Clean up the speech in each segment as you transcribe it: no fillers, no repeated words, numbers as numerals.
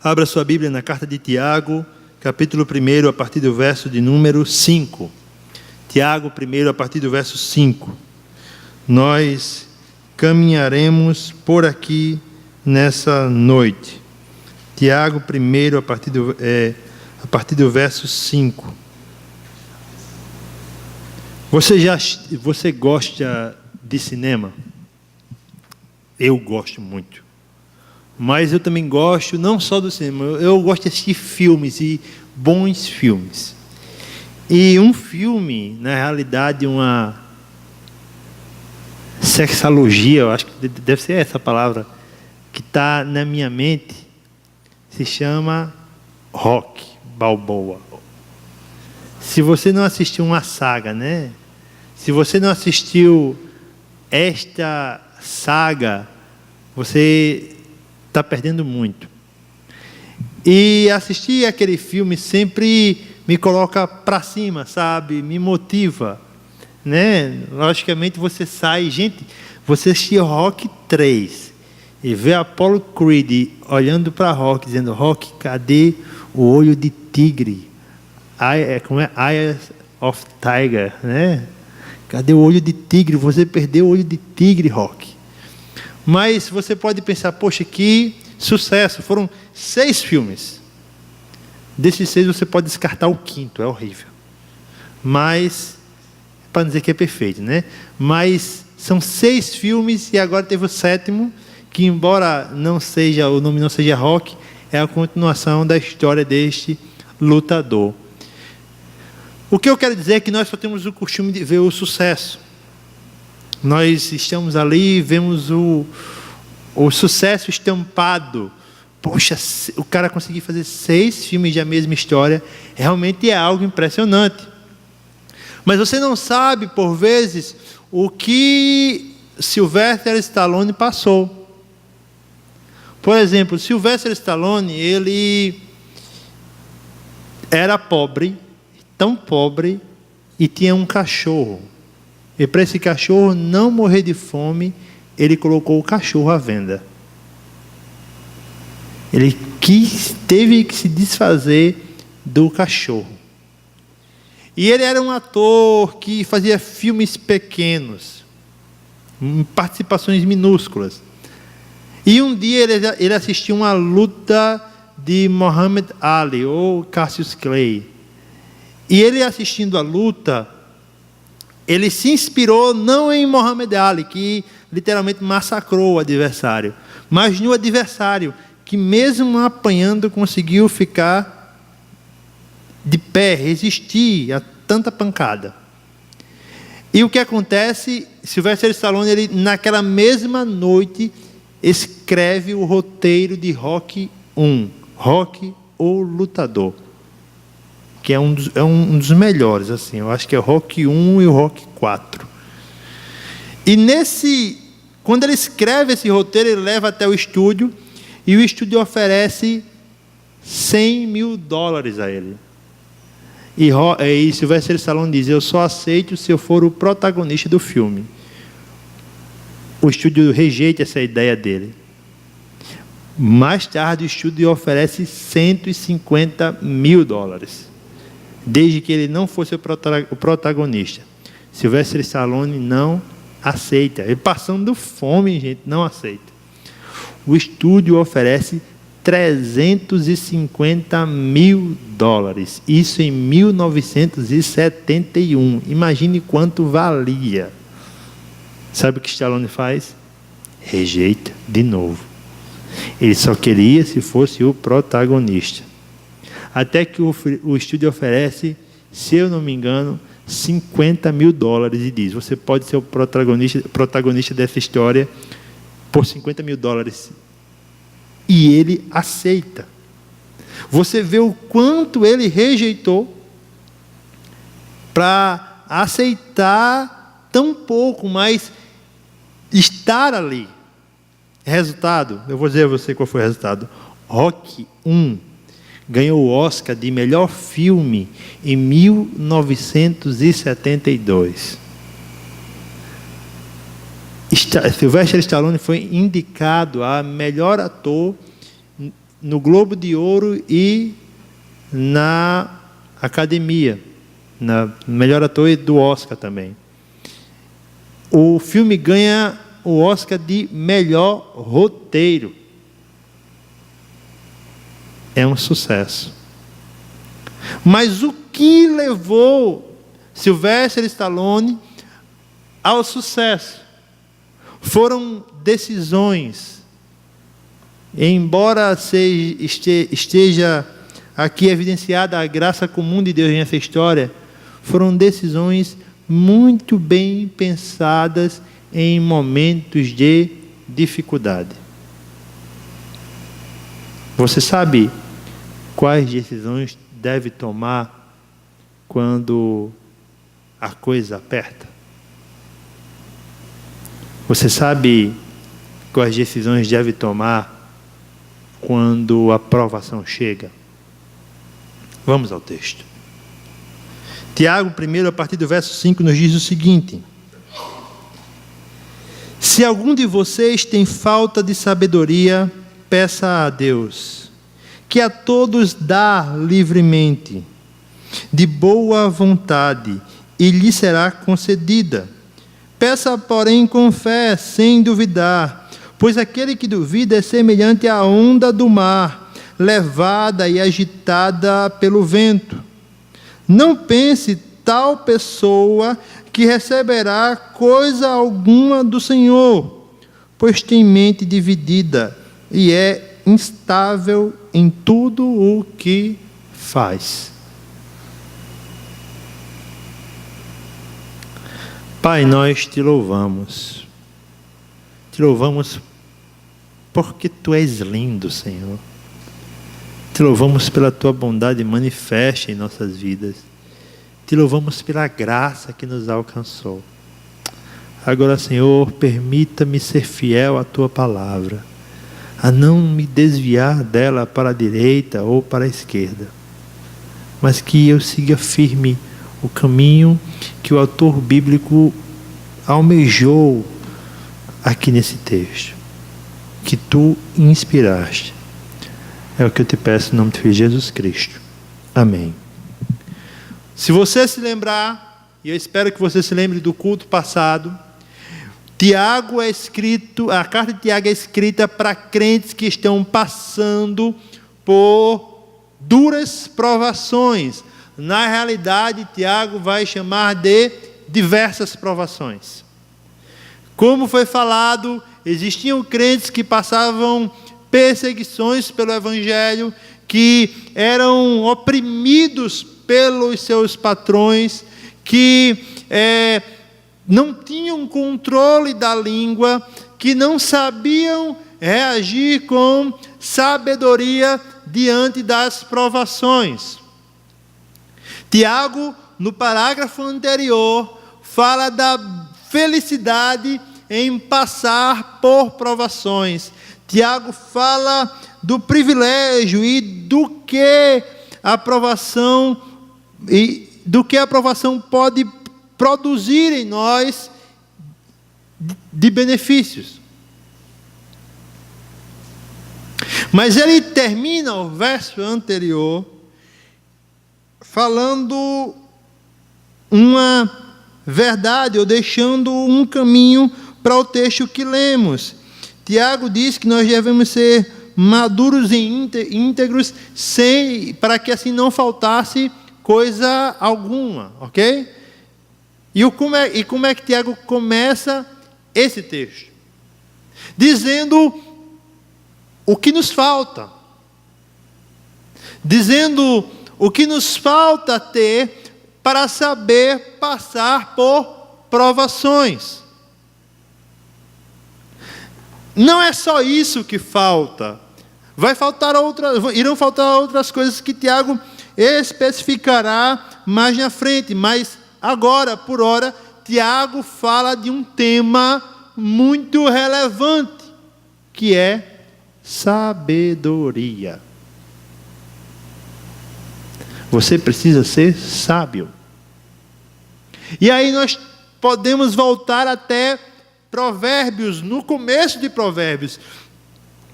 Abra sua Bíblia na carta de Tiago, capítulo 1, a partir do verso de número 5. Tiago 1, a partir do verso 5. Nós caminharemos por aqui nessa noite. Tiago 1, a partir do verso 5. Você gosta de cinema? Eu gosto muito. Mas eu também gosto, não só do cinema, eu gosto de assistir filmes e bons filmes. E um filme, na realidade, uma sexologia, eu acho que deve ser essa palavra, que está na minha mente, se chama Rocky Balboa. Se você não assistiu uma saga, né? Se você não assistiu esta saga, você está perdendo muito. E assistir aquele filme sempre me coloca para cima, sabe? Me motiva, né? Logicamente você sai, gente, você assistir Rocky 3 e vê Apollo Creed olhando para Rocky, dizendo: Rocky, cadê o olho de tigre? Como é? Eyes of Tiger, né? Cadê o olho de tigre? Você perdeu o olho de tigre, Rocky. Mas você pode pensar: poxa, que sucesso, foram 6 filmes. Desses 6 você pode descartar o 5º, é horrível. Mas, para não dizer que é perfeito, né? Mas são 6 filmes e agora teve o 7º, que embora o nome não seja Rocky, é a continuação da história deste lutador. O que eu quero dizer é que nós só temos o costume de ver o sucesso. Nós estamos ali e vemos o sucesso estampado. Poxa, o cara conseguir fazer 6 filmes da mesma história, realmente é algo impressionante. Mas você não sabe, por vezes, o que Sylvester Stallone passou. Por exemplo, Sylvester Stallone, ele era pobre, tão pobre, e tinha um cachorro. E para esse cachorro não morrer de fome, ele colocou o cachorro à venda. Ele teve que se desfazer do cachorro. E ele era um ator que fazia filmes pequenos, participações minúsculas. E um dia ele assistiu uma luta de Muhammad Ali, ou Cassius Clay. E ele, assistindo a luta, ele se inspirou não em Muhammad Ali, que literalmente massacrou o adversário, mas no adversário, que mesmo apanhando conseguiu ficar de pé, resistir a tanta pancada. E o que acontece? Sylvester Stallone, ele, naquela mesma noite, escreve o roteiro de Rocky 1, Rocky, o Lutador, que é um dos melhores, assim, eu acho que é o Rocky 1 e o Rocky 4. E quando ele escreve esse roteiro, ele leva até o estúdio, e o estúdio oferece $100 mil a ele. E Sylvester Stallone diz: eu só aceito se eu for o protagonista do filme. O estúdio rejeita essa ideia dele. Mais tarde, o estúdio oferece $150 mil, desde que ele não fosse o protagonista. Sylvester Stallone não aceita. Ele passando fome, gente, não aceita. O estúdio oferece $350 mil. Isso em 1971. Imagine quanto valia. Sabe o que Stallone faz? Rejeita de novo. Ele só queria se fosse o protagonista. Até que o estúdio oferece, se eu não me engano, $50 mil e diz: você pode ser o protagonista dessa história por $50 mil. E ele aceita. Você vê o quanto ele rejeitou para aceitar tão pouco, mas estar ali. Resultado, eu vou dizer a você qual foi o resultado. Rocky 1 ganhou o Oscar de melhor filme em 1972. Sylvester Stallone foi indicado a melhor ator no Globo de Ouro e na Academia, na melhor ator do Oscar também. O filme ganha o Oscar de melhor roteiro. É um sucesso. Mas o que levou Sylvester Stallone ao sucesso foram decisões. Embora esteja aqui evidenciada a graça comum de Deus nessa história, foram decisões muito bem pensadas em momentos de dificuldade. Você sabe quais decisões deve tomar quando a coisa aperta? Você sabe quais decisões deve tomar quando a provação chega? Vamos ao texto. Tiago, primeiro, a partir do verso 5, nos diz o seguinte: se algum de vocês tem falta de sabedoria, peça a Deus, que a todos dá livremente, de boa vontade, e lhe será concedida. Peça, porém, com fé, sem duvidar, pois aquele que duvida é semelhante à onda do mar, levada e agitada pelo vento. Não pense tal pessoa que receberá coisa alguma do Senhor, pois tem mente dividida e é instável em tudo o que faz. Pai, nós te louvamos. Te louvamos porque Tu és lindo, Senhor. Te louvamos pela Tua bondade manifesta em nossas vidas. Te louvamos pela graça que nos alcançou. Agora, Senhor, permita-me ser fiel à Tua palavra, a não me desviar dela para a direita ou para a esquerda, mas que eu siga firme o caminho que o autor bíblico almejou aqui nesse texto, que Tu inspiraste. É o que eu te peço em nome de Jesus Cristo. Amém. Se você se lembrar, e eu espero que você se lembre do culto passado, a carta de Tiago é escrita para crentes que estão passando por duras provações. Na realidade, Tiago vai chamar de diversas provações. Como foi falado, existiam crentes que passavam perseguições pelo Evangelho, que eram oprimidos pelos seus patrões, que não tinham controle da língua, que não sabiam reagir com sabedoria diante das provações. Tiago, no parágrafo anterior, fala da felicidade em passar por provações. Tiago fala do privilégio e do que a aprovação pode produzir em nós de benefícios. Mas ele termina o verso anterior falando uma verdade, ou deixando um caminho para o texto que lemos. Tiago diz que nós devemos ser maduros e íntegros, para que assim não faltasse coisa alguma, ok? E como é que Tiago começa esse texto? Dizendo o que nos falta. Dizendo o que nos falta ter para saber passar por provações. Não é só isso que falta. Irão faltar outras coisas que Tiago especificará mais na frente, mas agora, por hora, Tiago fala de um tema muito relevante, que é sabedoria. Você precisa ser sábio. E aí nós podemos voltar até Provérbios, no começo de Provérbios.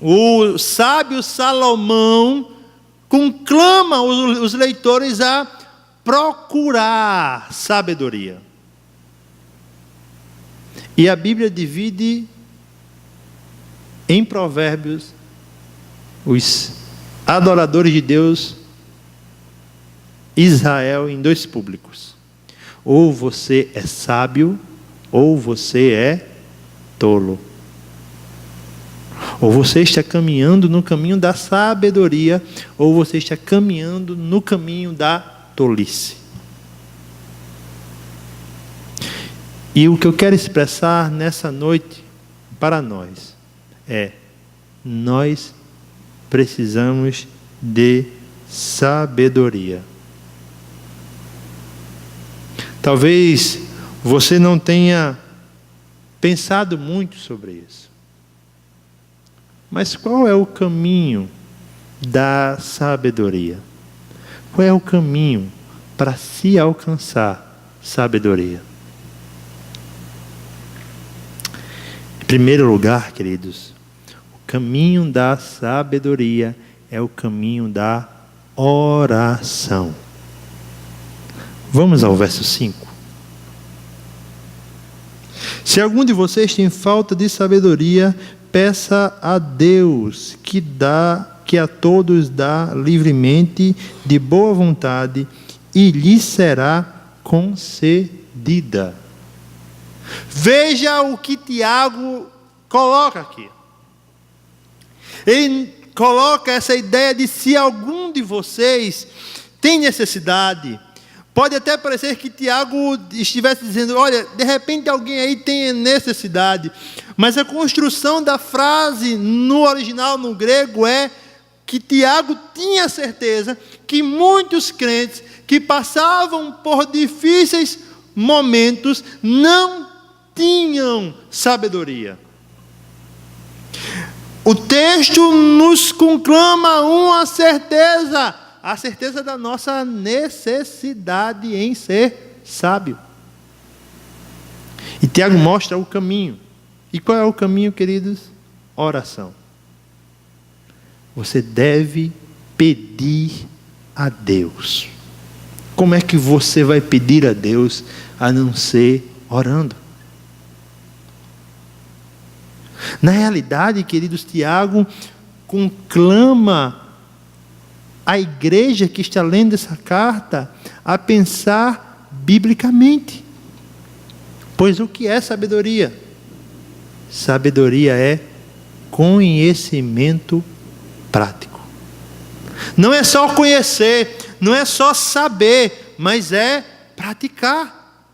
O sábio Salomão conclama os leitores a procurar sabedoria. E a Bíblia divide em Provérbios os adoradores de Deus, Israel, em dois públicos. Ou você é sábio, ou você é tolo. Ou você está caminhando no caminho da sabedoria, ou você está caminhando no caminho da tolice. E o que eu quero expressar nessa noite para nós é: nós precisamos de sabedoria. Talvez você não tenha pensado muito sobre isso. Mas qual é o caminho da sabedoria? Qual é o caminho para se alcançar sabedoria? Em primeiro lugar, queridos, o caminho da sabedoria é o caminho da oração. Vamos ao verso 5. Se algum de vocês tem falta de sabedoria, peça a Deus, que a todos dá livremente, de boa vontade, e lhe será concedida. Veja o que Tiago coloca aqui. Ele coloca essa ideia de: se algum de vocês tem necessidade. Pode até parecer que Tiago estivesse dizendo: olha, de repente alguém aí tem necessidade. Mas a construção da frase no original, no grego, é que Tiago tinha certeza que muitos crentes que passavam por difíceis momentos não tinham sabedoria. O texto nos conclama uma certeza, a certeza da nossa necessidade em ser sábio. E Tiago mostra o caminho. E qual é o caminho, queridos? Oração. Você deve pedir a Deus. Como é que você vai pedir a Deus a não ser orando? Na realidade, queridos, Tiago conclama a igreja que está lendo essa carta a pensar biblicamente. Pois o que é sabedoria? Sabedoria é conhecimento prático. Não é só conhecer, não é só saber, mas é praticar.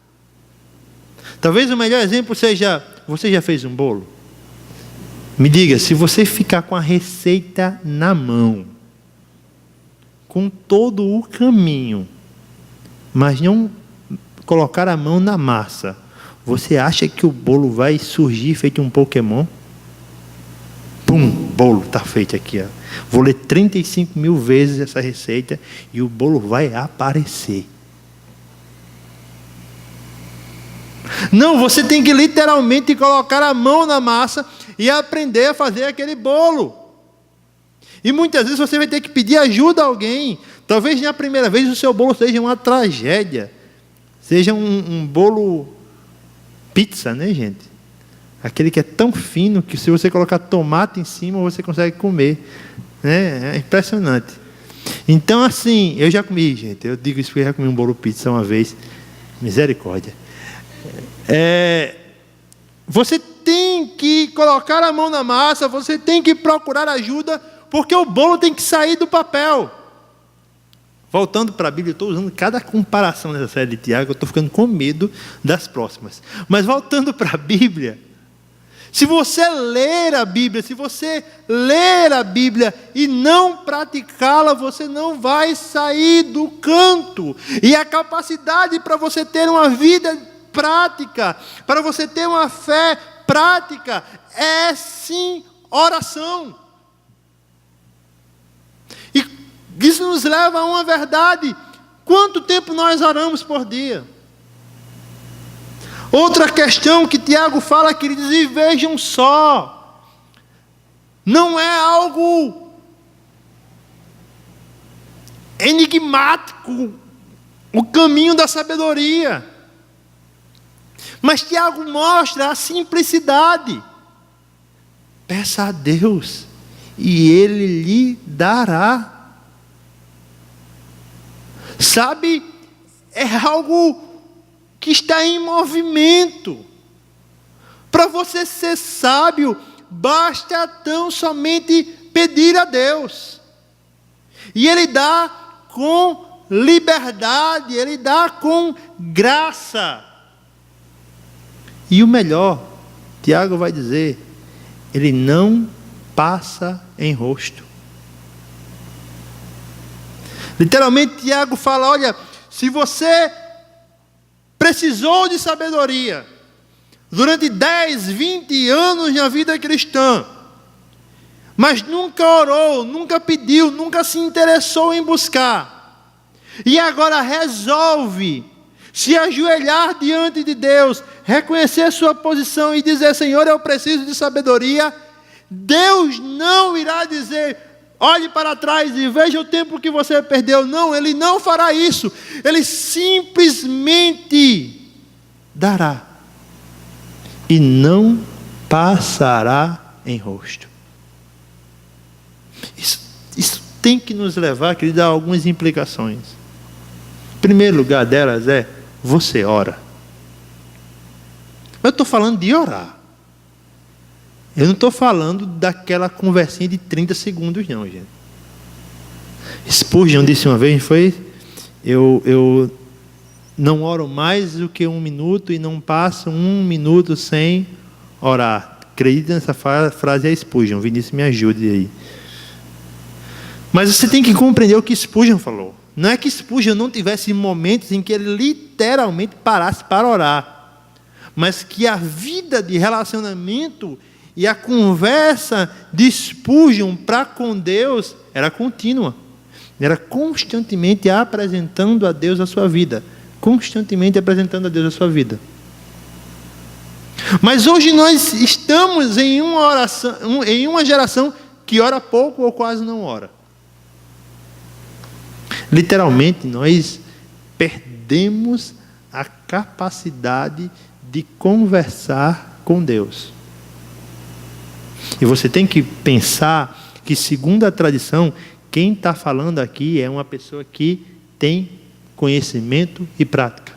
Talvez o melhor exemplo seja: você já fez um bolo? Me diga, se você ficar com a receita na mão, com todo o caminho, mas não colocar a mão na massa, você acha que o bolo vai surgir feito um Pokémon? Pum, bolo está feito aqui. Ó. Vou ler 35 mil vezes essa receita e o bolo vai aparecer. Não, você tem que literalmente colocar a mão na massa e aprender a fazer aquele bolo. E muitas vezes você vai ter que pedir ajuda a alguém. Talvez na primeira vez o seu bolo seja uma tragédia. Seja um bolo pizza, né, gente? Aquele que é tão fino que se você colocar tomate em cima, você consegue comer. É impressionante. Então, assim, eu já comi, gente. Eu digo isso porque eu já comi um bolo pizza uma vez. Misericórdia. Você tem que colocar a mão na massa, você tem que procurar ajuda, porque o bolo tem que sair do papel. Voltando para a Bíblia, eu estou usando cada comparação nessa série de Tiago, eu estou ficando com medo das próximas. Mas voltando para a Bíblia, se você ler a Bíblia, e não praticá-la, você não vai sair do canto. E a capacidade para você ter uma vida prática, para você ter uma fé prática, é sim oração. E isso nos leva a uma verdade: quanto tempo nós oramos por dia? Outra questão que Tiago fala, queridos, e vejam só, Não é algo enigmático, o caminho da sabedoria. Mas Tiago mostra a simplicidade. Peça a Deus e Ele lhe dará. Sabe, é algo que está em movimento. Para você ser sábio, basta tão somente pedir a Deus. E Ele dá com liberdade, Ele dá com graça. E o melhor, Tiago vai dizer, Ele não passa em rosto. Literalmente Tiago fala, olha, se você precisou de sabedoria durante 10, 20 anos na vida cristã, mas nunca orou, nunca pediu, nunca se interessou em buscar, e agora resolve se ajoelhar diante de Deus, reconhecer sua posição e dizer, Senhor, eu preciso de sabedoria, Deus não irá dizer, olhe para trás e veja o tempo que você perdeu. Não, Ele não fará isso. Ele simplesmente dará. E não passará em rosto. Isso tem que nos levar, querido, a algumas implicações. Em primeiro lugar delas é, você ora. Eu estou falando de orar. Eu não estou falando daquela conversinha de 30 segundos, não, gente. Spurgeon disse uma vez, eu não oro mais do que 1 minuto e não passo 1 minuto sem orar. Acredite nessa frase, é Spurgeon. Vinícius, me ajude aí. Mas você tem que compreender o que Spurgeon falou. Não é que Spurgeon não tivesse momentos em que ele literalmente parasse para orar, mas que a vida de relacionamento e a conversa de Spurgeon para com Deus era contínua. Era constantemente apresentando a Deus a sua vida. Constantemente apresentando a Deus a sua vida. Mas hoje nós estamos em uma geração que ora pouco ou quase não ora. Literalmente, nós perdemos a capacidade de conversar com Deus. E você tem que pensar que, segundo a tradição, quem está falando aqui é uma pessoa que tem conhecimento e prática.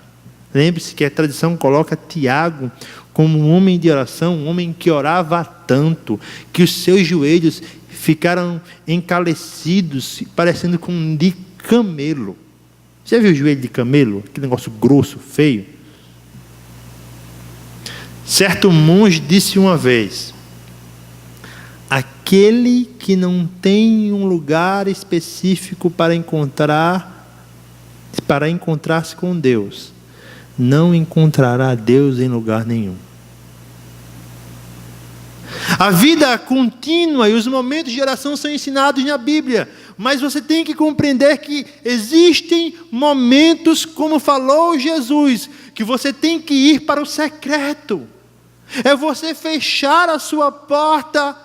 Lembre-se que a tradição coloca Tiago como um homem de oração, um homem que orava tanto, que os seus joelhos ficaram encalecidos, parecendo com um de camelo. Você já viu o joelho de camelo? Aquele negócio grosso, feio. Certo monge disse uma vez, aquele que não tem um lugar específico para encontrar-se com Deus, não encontrará Deus em lugar nenhum. A vida contínua e os momentos de oração são ensinados na Bíblia, mas você tem que compreender que existem momentos, como falou Jesus, que você tem que ir para o secreto. É você fechar a sua porta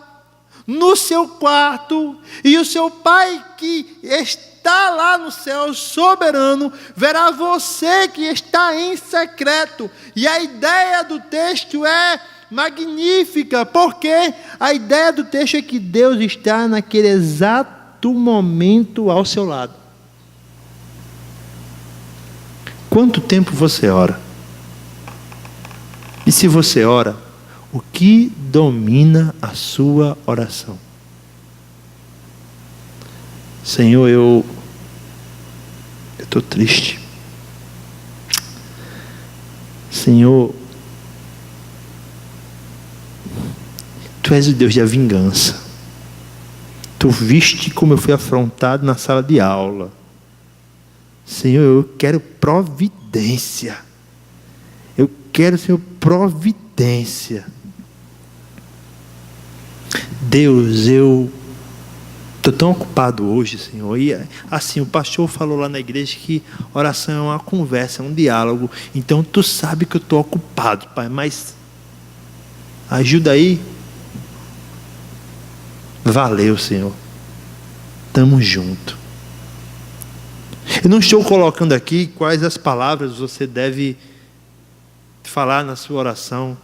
no seu quarto, e o seu Pai que está lá no céu soberano, verá você que está em secreto. E a ideia do texto é magnífica, porque a ideia do texto é que Deus está naquele exato momento ao seu lado. Quanto tempo você ora? E se você ora, o que domina a sua oração? Senhor, eu estou triste. Senhor, Tu és o Deus da vingança. Tu viste como eu fui afrontado na sala de aula. Senhor, eu quero providência. Eu quero, Senhor, providência. Deus, eu estou tão ocupado hoje, Senhor. E assim, o pastor falou lá na igreja que oração é uma conversa, é um diálogo. Então, Tu sabe que eu estou ocupado, Pai, mas ajuda aí. Valeu, Senhor. Tamo junto. Eu não estou colocando aqui quais as palavras você deve falar na sua oração.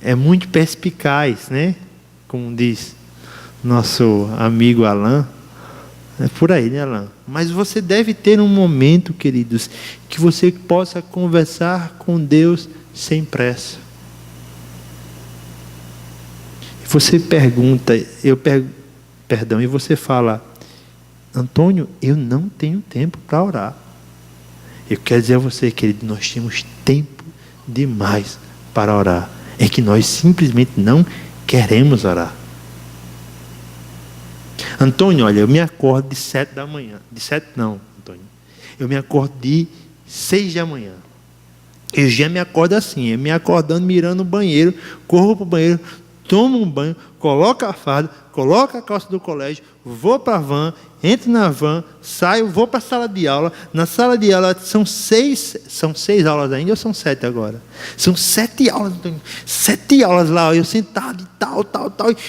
É muito perspicaz, né? Como diz nosso amigo Alain. É por aí, né, Alain? Mas você deve ter um momento, queridos, que você possa conversar com Deus sem pressa. Você pergunta, e você fala: Antônio, eu não tenho tempo para orar. Eu quero dizer a você, querido, nós temos tempo demais para orar. É que nós simplesmente não queremos orar. Antônio, olha, eu me acordo de 7 da manhã. De 7 não, Antônio. Eu me acordo de 6 da manhã. Eu já me acordo assim, eu me acordando, mirando o banheiro, corro para o banheiro, tomo um banho, coloco a farda, coloco a calça do colégio, vou para a van, entro na van, saio, vou para a sala de aula. Na sala de aula são 6 aulas ainda ou são 7 agora? São 7 aulas, 7 aulas lá, eu sentado e tal.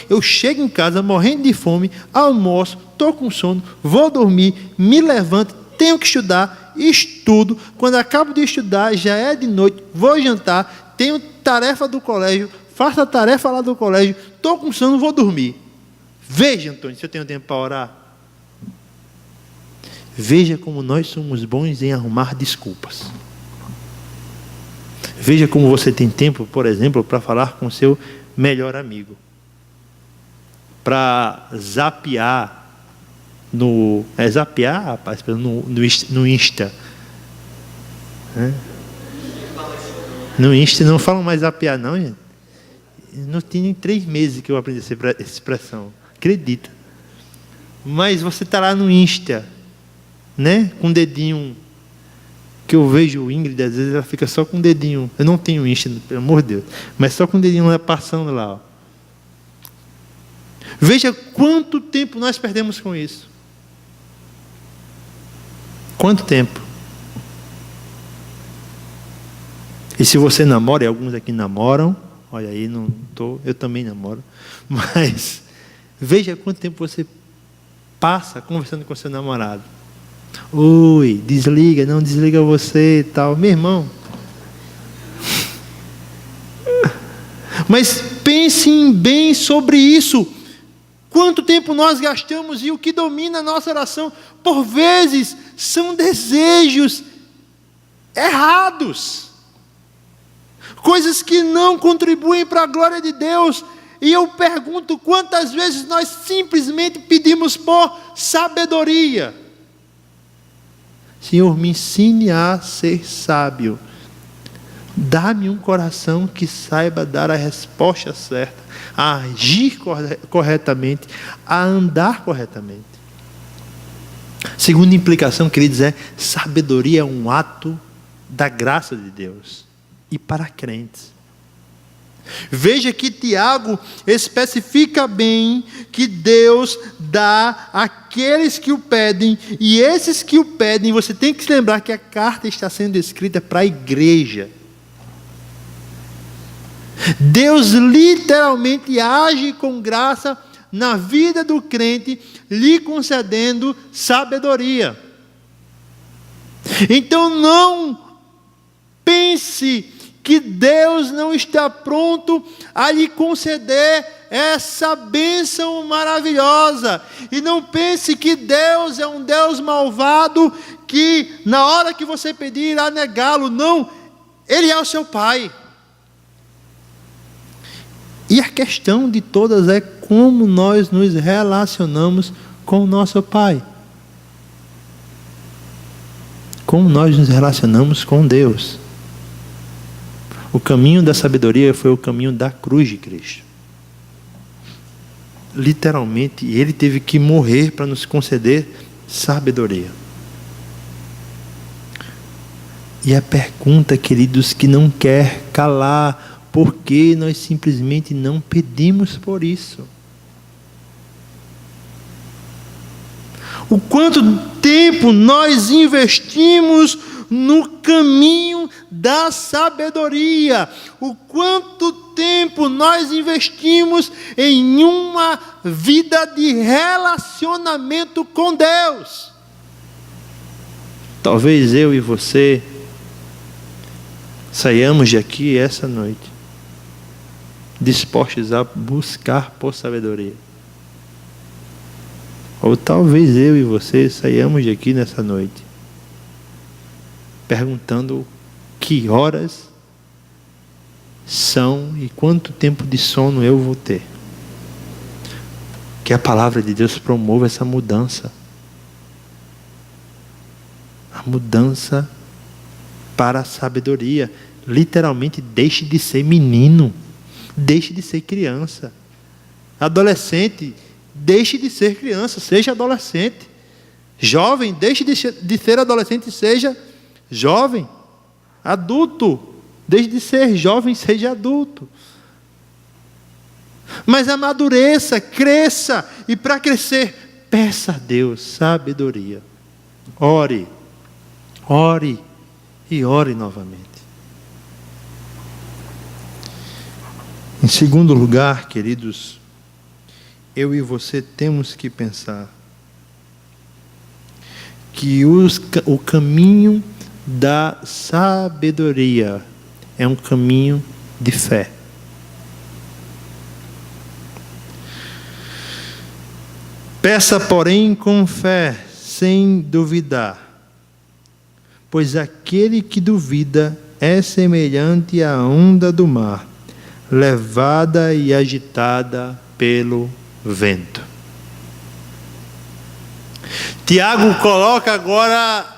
Eu chego em casa morrendo de fome, almoço, estou com sono, vou dormir, me levanto, tenho que estudar, estudo. Quando acabo de estudar, já é de noite, vou jantar, tenho tarefa do colégio, faço a tarefa lá do colégio, estou com sono, vou dormir. Veja, Antônio, se eu tenho tempo para orar. Veja como nós somos bons em arrumar desculpas. Veja como você tem tempo, por exemplo, para falar com seu melhor amigo. Para zapear zapear, rapaz, no Insta. No Insta não falam mais zapear, não, gente. Não tem 3 meses que eu aprendi essa expressão. Acredita. Mas você está lá no Insta, né? Com o dedinho, que eu vejo o Ingrid, às vezes ela fica só com o dedinho. Eu não tenho Insta, pelo amor de Deus, mas só com o dedinho lá passando lá. Ó. Veja quanto tempo nós perdemos com isso. Quanto tempo? E se você namora, e alguns aqui namoram, olha aí, eu também namoro, mas veja quanto tempo você passa conversando com seu namorado. Oi, desliga, não desliga você e tal. Meu irmão. Mas pensem bem sobre isso. Quanto tempo nós gastamos e o que domina a nossa oração, por vezes, são desejos errados. Coisas que não contribuem para a glória de Deus. E eu pergunto, quantas vezes nós simplesmente pedimos por sabedoria? Senhor, me ensine a ser sábio. Dá-me um coração que saiba dar a resposta certa, a agir corretamente, a andar corretamente. Segunda implicação, queridos, sabedoria é um ato da graça de Deus. E para crentes. Veja que Tiago especifica bem que Deus dá àqueles que o pedem, e esses que o pedem, você tem que se lembrar que a carta está sendo escrita para a igreja. Deus literalmente age com graça na vida do crente, lhe concedendo sabedoria. Então não pense que Deus não está pronto a lhe conceder essa bênção maravilhosa. E não pense que Deus é um Deus malvado, que na hora que você pedir irá negá-lo. Não, Ele é o seu Pai. E a questão de todas é como nós nos relacionamos com o nosso Pai. Como nós nos relacionamos com Deus. O caminho da sabedoria foi o caminho da cruz de Cristo. Literalmente, Ele teve que morrer para nos conceder sabedoria. E a pergunta, queridos, que não quer calar, por que nós simplesmente não pedimos por isso? O quanto tempo nós investimos no caminho da sabedoria? O quanto tempo nós investimos em uma vida de relacionamento com Deus. Talvez eu e você saiamos de aqui essa noite dispostos a buscar por sabedoria. Ou talvez eu e você saiamos de aqui nessa noite perguntando que horas são e quanto tempo de sono eu vou ter. Que a palavra de Deus promova essa mudança. A mudança para a sabedoria. Literalmente, deixe de ser menino. Deixe de ser criança. Adolescente, deixe de ser criança, seja adolescente. Jovem, deixe de ser adolescente e seja jovem. Adulto, deixe de ser jovem e seja adulto. Mas amadureça, cresça, e para crescer, peça a Deus sabedoria. Ore, ore e ore novamente. Em segundo lugar, queridos, eu e você temos que pensar que o caminho da sabedoria é um caminho de fé. Peça, porém, com fé, sem duvidar, pois aquele que duvida é semelhante à onda do mar, levada e agitada pelo vento. Tiago coloca agora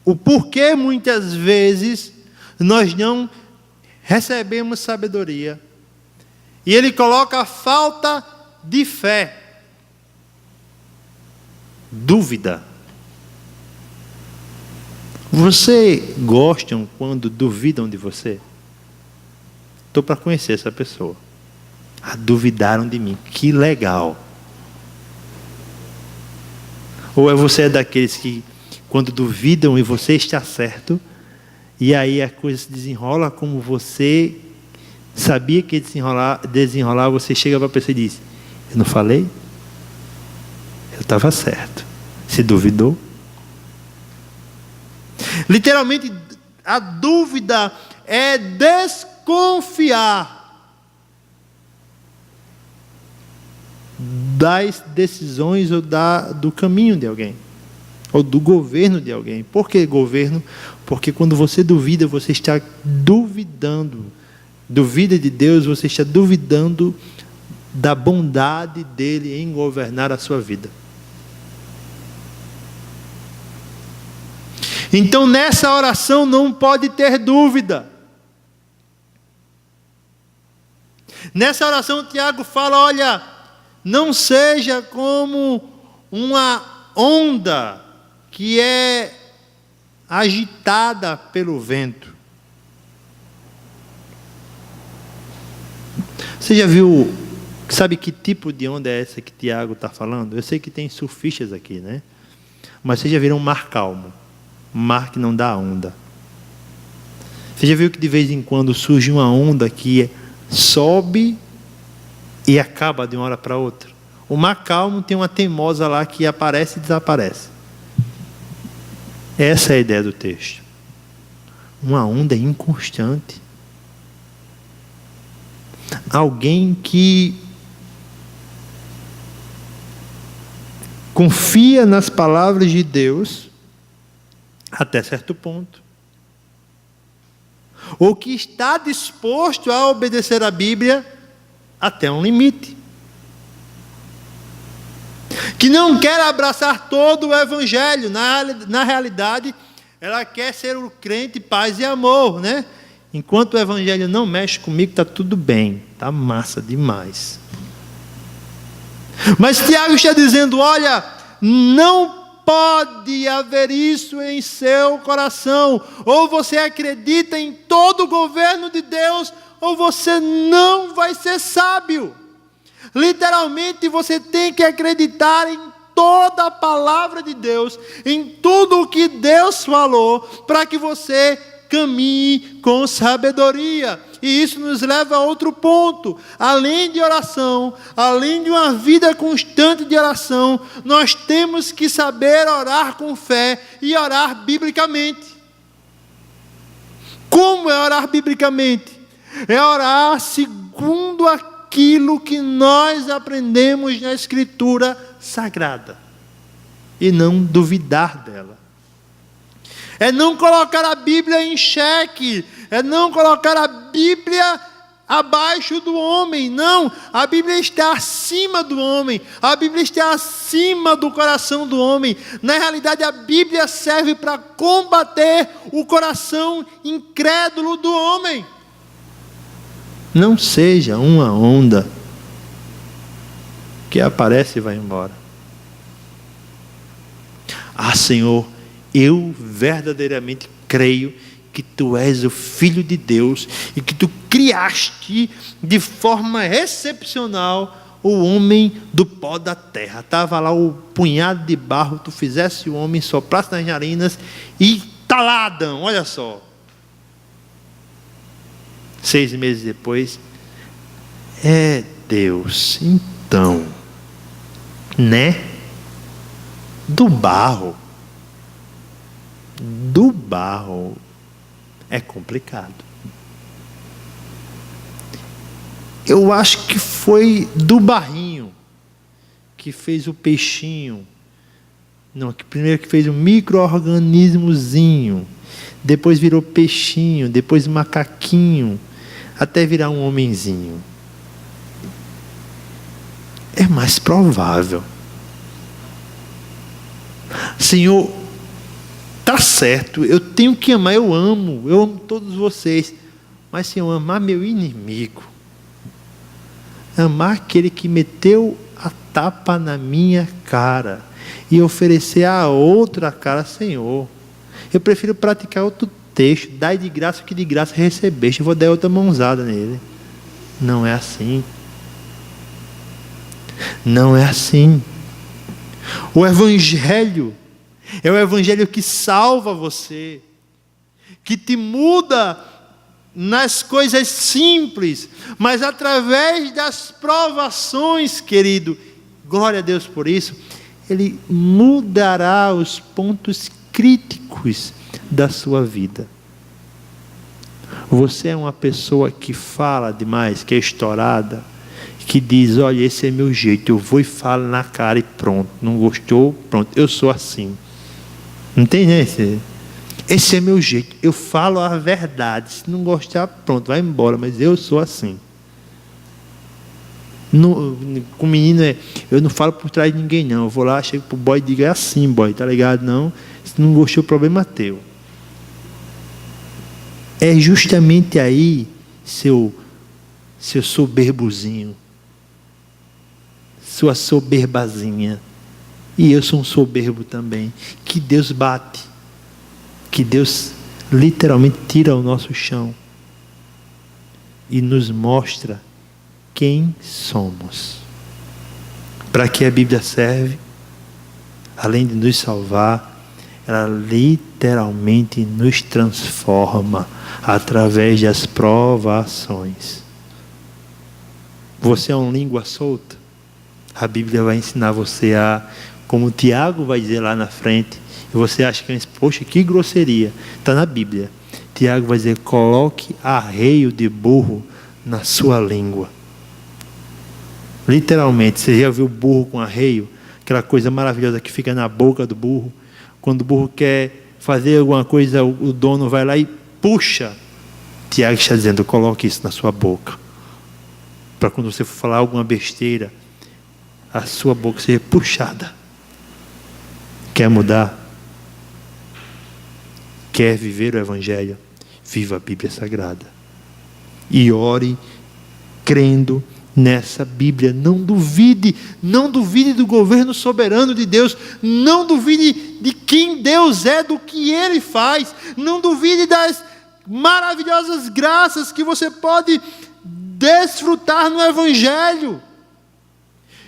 o porquê muitas vezes nós não recebemos sabedoria. E ele coloca a falta de fé. Dúvida. Você gostam quando duvidam de você? Estou para conhecer essa pessoa. Duvidaram de mim. Que legal. Ou você daqueles que, quando duvidam e você está certo, e aí a coisa se desenrola como você sabia que ia desenrolar, você chega para a pessoa e diz: eu não falei? Eu estava certo. Se duvidou? Literalmente, a dúvida é desconfiar das decisões ou do caminho de alguém, ou do governo de alguém. Por que governo? Porque quando você duvida, você está duvidando. Duvida de Deus, você está duvidando da bondade dele em governar a sua vida. Então, nessa oração não pode ter dúvida. Nessa oração, Tiago fala: olha, não seja como uma onda que é agitada pelo vento. Você já viu, sabe que tipo de onda é essa que Tiago está falando? Eu sei que tem surfistas aqui, né? Mas você já viram um mar calmo? Um mar que não dá onda. Você já viu que de vez em quando surge uma onda que sobe e acaba de uma hora para outra? O mar calmo tem uma teimosa lá que aparece e desaparece. Essa é a ideia do texto. Uma onda inconstante. Alguém que confia nas palavras de Deus até certo ponto, ou que está disposto a obedecer a Bíblia até um limite, que não quer abraçar todo o Evangelho. Na realidade, ela quer ser o crente paz e amor, né? Enquanto o Evangelho não mexe comigo, está tudo bem, está massa demais. Mas Tiago está dizendo: olha, não pode haver isso em seu coração. Ou você acredita em todo o governo de Deus, ou você não vai ser sábio. Literalmente, você tem que acreditar em toda a palavra de Deus, em tudo o que Deus falou, para que você caminhe com sabedoria. E isso nos leva a outro ponto. Além de oração, além de uma vida constante de oração, nós temos que saber orar com fé e orar biblicamente. Como é orar biblicamente? É orar segundo aquilo que nós aprendemos na Escritura Sagrada. E não duvidar dela. É não colocar a Bíblia em xeque. É não colocar a Bíblia abaixo do homem. Não, a Bíblia está acima do homem. A Bíblia está acima do coração do homem. Na realidade, a Bíblia serve para combater o coração incrédulo do homem. Não seja uma onda que aparece e vai embora. Ah, Senhor, eu verdadeiramente creio que Tu és o Filho de Deus e que Tu criaste de forma excepcional o homem do pó da terra. Estava lá o punhado de barro, Tu fizesse o homem, soprasse nas narinas e tá lá, Adão, olha só. 6 meses depois, Deus, então, né? Do barro é complicado. Eu acho que foi do barrinho que fez o peixinho. Não, primeiro que fez um micro-organismozinho, depois virou peixinho, depois macaquinho, até virar um homenzinho. É mais provável. Senhor, tá certo, eu tenho que amar, eu amo todos vocês, mas Senhor, amar meu inimigo, amar aquele que meteu a tapa na minha cara e oferecer a outra cara, Senhor, eu prefiro praticar outro texto, dai de graça o que de graça recebeste, eu vou dar outra mãozada nele. Não é assim. Não é assim. O Evangelho é o Evangelho que salva você, que te muda nas coisas simples, mas através das provações, querido, glória a Deus por isso, Ele mudará os pontos críticos da sua vida. Você é uma pessoa que fala demais, que é estourada, que diz, olha, esse é meu jeito, eu vou e falo na cara e pronto, não gostou, pronto, eu sou assim. Não tem, né? Esse é meu jeito, eu falo a verdade, se não gostar, pronto, vai embora, mas eu sou assim. Com o menino eu não falo por trás de ninguém não, eu vou lá, chego pro boy e digo, é assim, boy, tá ligado? Não, se não gostou, o problema é teu. É justamente aí, seu soberbozinho, sua soberbazinha, e eu sou um soberbo também, que Deus bate, que Deus literalmente tira o nosso chão e nos mostra quem somos. Para que a Bíblia serve? Além de nos salvar, ela literalmente nos transforma através das provações. Você é uma língua solta? A Bíblia vai ensinar você a, como o Tiago vai dizer lá na frente, e você acha que, poxa, que grosseria, está na Bíblia. Tiago vai dizer, coloque arreio de burro na sua língua. Literalmente, você já viu burro com arreio? Aquela coisa maravilhosa que fica na boca do burro. Quando o burro quer fazer alguma coisa, o dono vai lá e puxa. Tiago está dizendo, coloque isso na sua boca. Para quando você for falar alguma besteira, a sua boca seja puxada. Quer mudar? Quer viver o Evangelho? Viva a Bíblia Sagrada. E ore crendo nessa Bíblia. Não duvide do governo soberano de Deus. Não duvide de quem Deus é, do que Ele faz. Não duvide das maravilhosas graças que você pode desfrutar no Evangelho.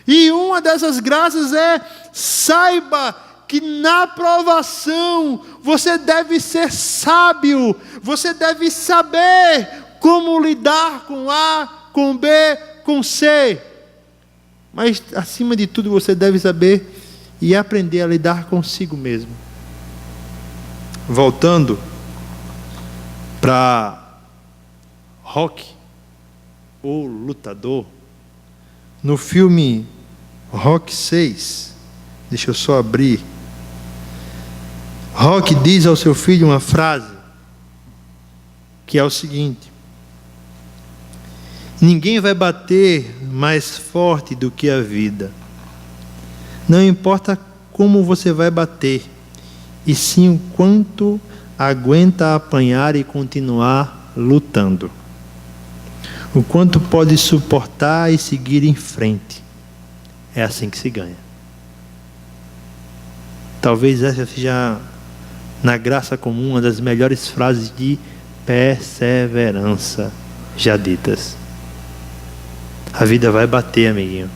E uma dessas graças é, saiba que na provação você deve ser sábio, você deve saber como lidar com A, com B, com C. Mas, acima de tudo, você deve saber e aprender a lidar consigo mesmo. Voltando para Rocky, o lutador, no filme Rocky 6, deixa eu só abrir. Rocky diz ao seu filho uma frase, que é o seguinte: ninguém vai bater mais forte do que a vida. Não importa como você vai bater, e sim o quanto aguenta apanhar e continuar lutando. O quanto pode suportar e seguir em frente. É assim que se ganha. Talvez essa seja, na graça comum, uma das melhores frases de perseverança já ditas. A vida vai bater, amiguinho.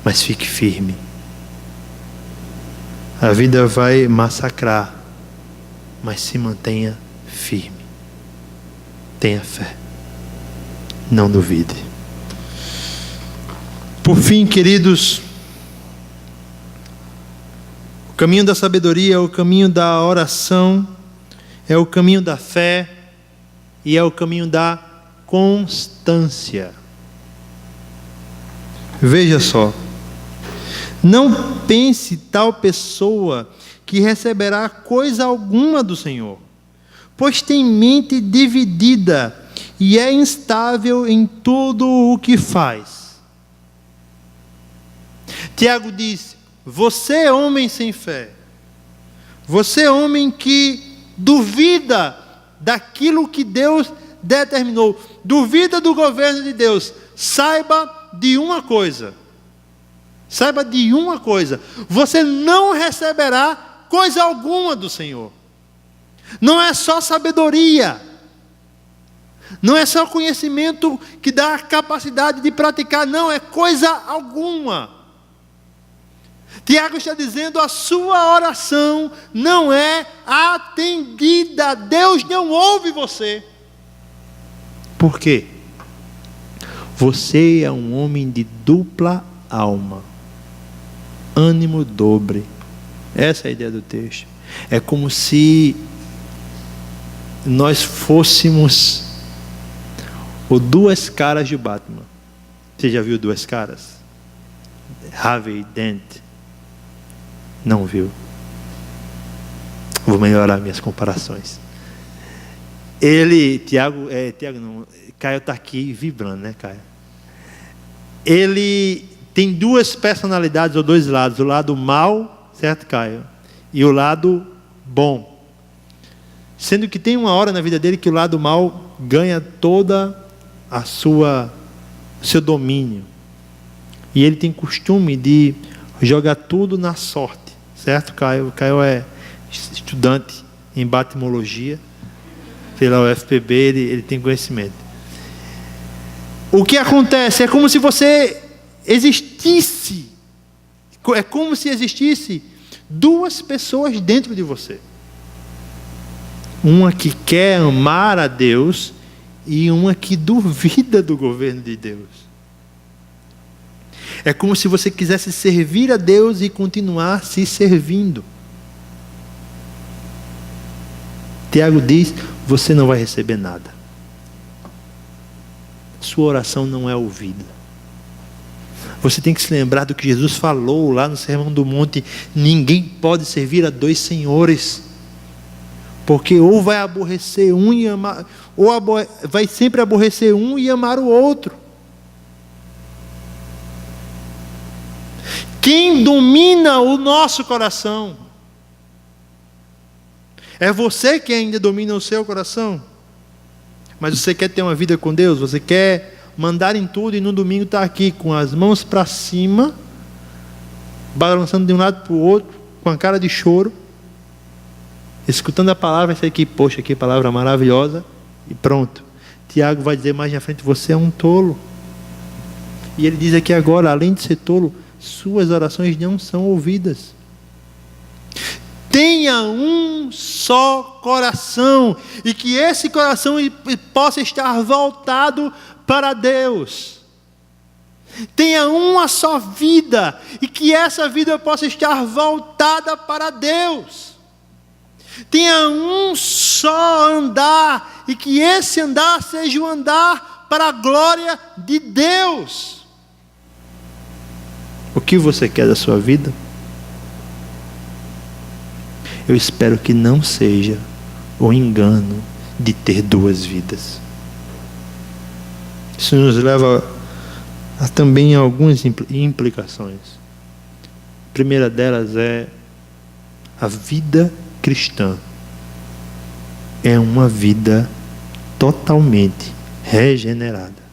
Mas fique firme. A vida vai massacrar, mas se mantenha firme. Tenha fé. Não duvide. Por fim, queridos, o caminho da sabedoria é o caminho da oração, é o caminho da fé e é o caminho da constância. Veja só. Não pense tal pessoa que receberá coisa alguma do Senhor, pois tem mente dividida e é instável em tudo o que faz. Tiago diz: você, homem sem fé, você, homem que duvida daquilo que Deus determinou, duvida do governo de Deus, saiba de uma coisa. Saiba de uma coisa: você não receberá coisa alguma do Senhor. Não é só sabedoria, não é só conhecimento que dá a capacidade de praticar, não, é coisa alguma. Tiago está dizendo: a sua oração não é atendida, Deus não ouve você. Por quê? Você é um homem de dupla alma, ânimo dobre. Essa é a ideia do texto. É como se nós fôssemos o Duas Caras de Batman. Você já viu Duas Caras? Harvey Dent? Não viu? Vou melhorar minhas comparações. Caio está aqui vibrando, né, Caio? Ele tem duas personalidades ou dois lados: o lado mal, certo, Caio? E o lado bom. Sendo que tem uma hora na vida dele que o lado mal ganha toda seu domínio. E ele tem costume de jogar tudo na sorte, certo, Caio? O Caio é estudante em batimologia pela UFPB, ele tem conhecimento. O que acontece? É como se você existisse, é como se existisse duas pessoas dentro de você. Uma que quer amar a Deus e uma que duvida do governo de Deus. É como se você quisesse servir a Deus e continuar se servindo. Tiago diz: você não vai receber nada. Sua oração não é ouvida. Você tem que se lembrar do que Jesus falou lá no Sermão do Monte: ninguém pode servir a dois senhores, porque ou vai aborrecer um e amar, ou vai sempre aborrecer um e amar o outro. Quem domina o nosso coração? É você que ainda domina o seu coração? Mas você quer ter uma vida com Deus? Você quer mandar em tudo e no domingo estar aqui com as mãos para cima, balançando de um lado para o outro, com a cara de choro, escutando a palavra e sei que, poxa, que palavra maravilhosa, e pronto. Tiago vai dizer mais na frente: você é um tolo. E ele diz aqui agora: além de ser tolo, suas orações não são ouvidas. tenha um só coração, e que esse coração possa estar voltado para Deus. Tenha uma só vida, e que essa vida possa estar voltada para Deus. Tenha um só andar, e que esse andar seja um andar para a glória de Deus. O que você quer da sua vida? Eu espero que não seja o engano de ter duas vidas. Isso nos leva a também algumas implicações. A primeira delas é: a vida cristã é uma vida totalmente regenerada.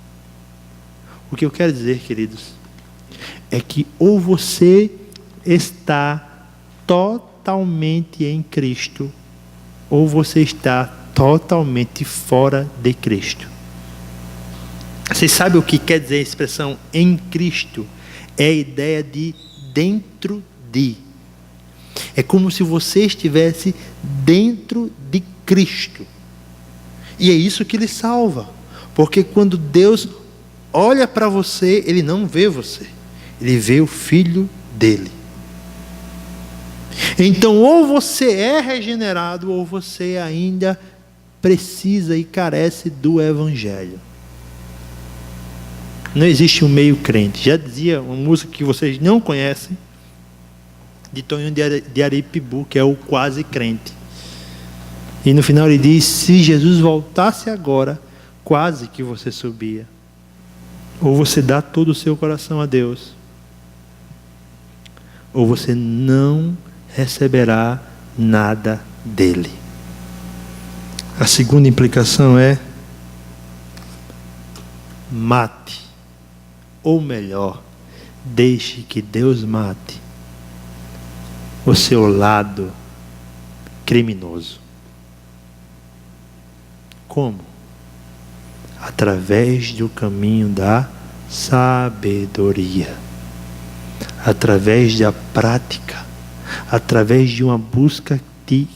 O que eu quero dizer, queridos, é que ou você está totalmente em Cristo, ou você está totalmente fora de Cristo. Vocês sabem o que quer dizer a expressão em Cristo? É a ideia de dentro de. É como se você estivesse dentro de Cristo. E é isso que lhe salva. Porque quando Deus olha para você, Ele não vê você. Ele vê o Filho dele. Então, ou você é regenerado, ou você ainda precisa e carece do Evangelho. Não existe um meio crente. Já dizia uma música que vocês não conhecem, de Tonho de Aripibu, que é o quase crente. E no final ele diz: se Jesus voltasse agora, quase que você subia. Ou você dá todo o seu coração a Deus, ou você não receberá nada dele. A segunda implicação é: mate, ou melhor, deixe que Deus mate o seu lado criminoso. Como? Através do caminho da sabedoria, através da prática, através de uma busca que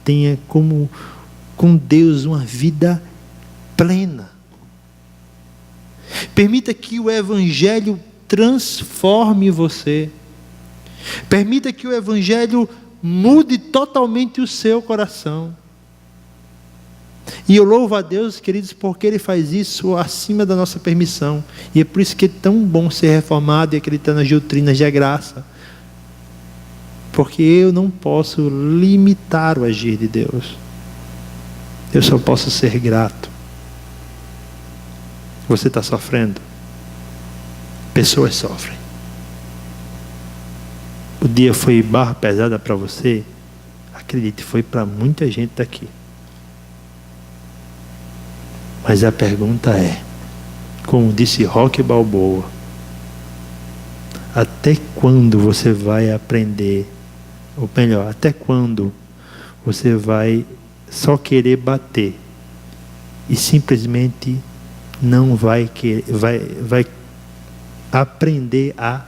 tenha como com Deus uma vida plena. Permita que o Evangelho transforme você. Permita que o Evangelho mude totalmente o seu coração. E eu louvo a Deus, queridos, porque Ele faz isso acima da nossa permissão. E é por isso que é tão bom ser reformado e acreditar nas doutrinas da graça. Porque eu não posso limitar o agir de Deus. Eu só posso ser grato. Você está sofrendo? Pessoas sofrem. O dia foi barra pesada para você? Acredite, foi para muita gente daqui. Mas a pergunta é, como disse Rocky Balboa, até quando você vai aprender, ou melhor, até quando você vai só querer bater e simplesmente não vai aprender a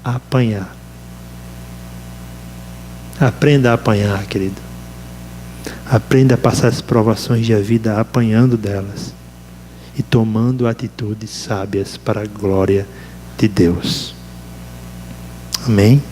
apanhar? Aprenda a apanhar, querido. Aprenda a passar as provações da vida apanhando delas e tomando atitudes sábias para a glória de Deus. Amém?